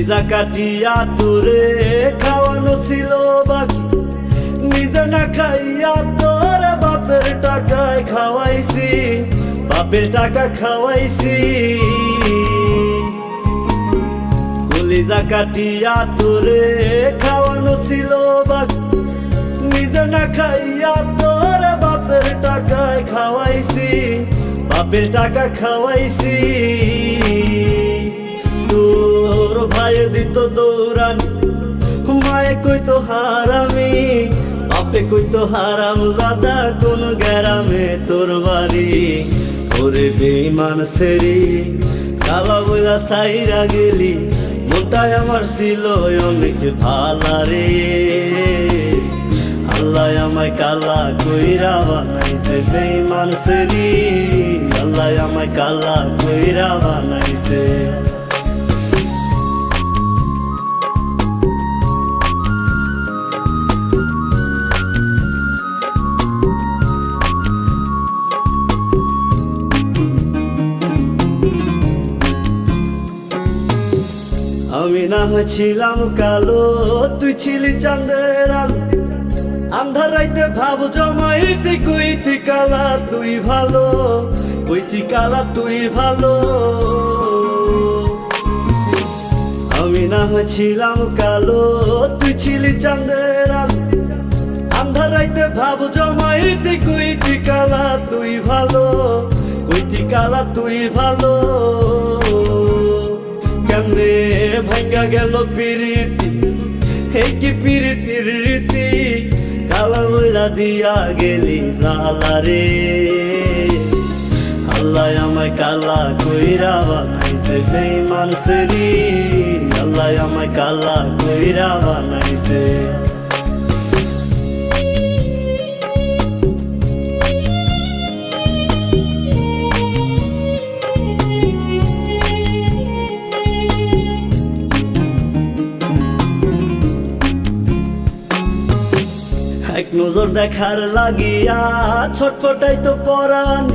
কলিজা কাটিয়া তোরে খাওয়ানো ছিল বাকি, নিজে না খাইয়া তোর বাপের টাকায় খাওয়াইছি, বাপের টাকা খাওয়াইছি। কলিজা কাটিয়া তোরে খাওয়ানো ছিল বাকি, নিজে না খাইয়া তোর বাপের টাকায় খাওয়াইছি, বাপের টাকা খাওয়াইছি। তোর ভাই দিত দৌড়ানি, মায়ে কইতো হারামি, বাপে কইতো হারাম জাদা, কোন গ্রামে তোর বাড়ি। ওরে বেঈমান সেরি কালা বইলা সাইরা গেলি, মনটাই আমার ছিল অনেক ভালা রে। আল্লাহ আমায় কালা কইরা বানাইছে বেঈমান সেরি, আল্লাহ আমায় কালা কইরা বানাইছে। আমি না হয়েছিলাম কালো, তুই ছিলি চাঁদের আলো, আন্ধার রাইতে ভাব জমাইতে কইতি কালা তুই ভালো, কইতি কালা তুই ভালো। আমি না হয়েছিলাম কালো, তুই ছিলি চাঁদের আলো, আন্ধার রাইতে ভাব জমাইতে কইতি কালা তুই ভালো, কইতি কালা তুই ভালো। কেমনে ভাঙ্গা গেল প্রীতি, এই কি প্রীতির রীতি, কালা বইলা দিয়া গেলি জালা রে। আল্লাহ আমায় কালা কইরা বানাইছে বেঈমান সেরি, আল্লাহ আমায় কালা কইরা বানাইছে। এক নজর দেখার লাগিয়া ছটফটাই তো পরাণ,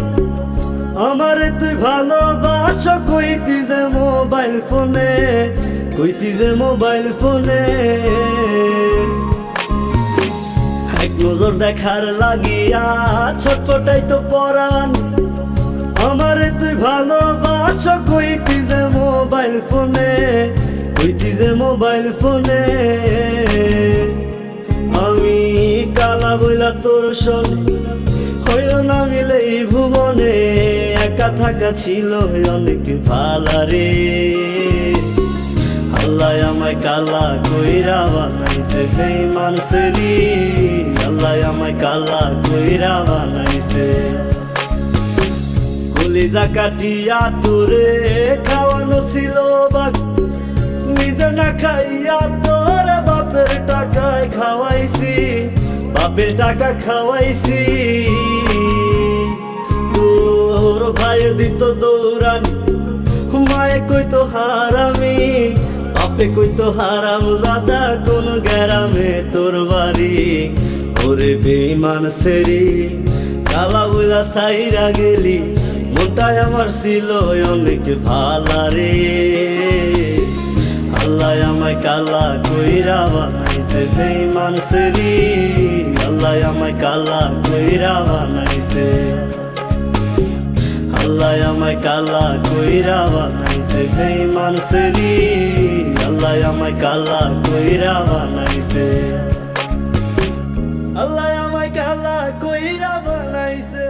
আমারে তুই ভালোবাস কইতি যে মোবাইল ফোনে, কইতি যে মোবাইল ফোনে। এক নজর দেখার লাগিয়া ছটফটাই তো পরাণ, আমারে তুই ভালোবাস কইতি যে মোবাইল ফোনে, কইতি যে মোবাইল ফোনে। আমি কালা বইলা তোর শোনে হইল না মিলে এই ভুবনে, একা থাকা ছিল অনেক ভালা রে। আল্লাহ আমায় কালা কইরা বানাইছে বেঈমান সেরি, আল্লাহ আমায় কালা কইরা বানাইছে। কলিজা কাটিয়া তোরে খাওয়ানো ছিল বাকি, নিজে না খাইয়া তোর বাপের টাকায় খাওয়াইছি, বাপের টাকা খাওয়াইছি। তোর ভাই দিত দৌড়ানি, মায়ে কইতো হারামি, বাপে কইতো হারাম জাদা, কোন গ্রামে তোর বাড়ি। ওরে বেঈমান সেরি কালা বইলা সাইরা গেলি, মনটাই আমার ছিল অনেক ভালা রে। আল্লাহ আমায় কালা কইরা বানাইছে বেঈমান সেরি, আল্লাহ আমায় কালা কইরা বানাইছে। আল্লাহ আমায় কালা কইরা বানাইছে বেঈমান সেরি, আল্লাহ আমায় কালা কইরা বানাইছে। আল্লাহ আমায় কালা কইরা বানাইছে।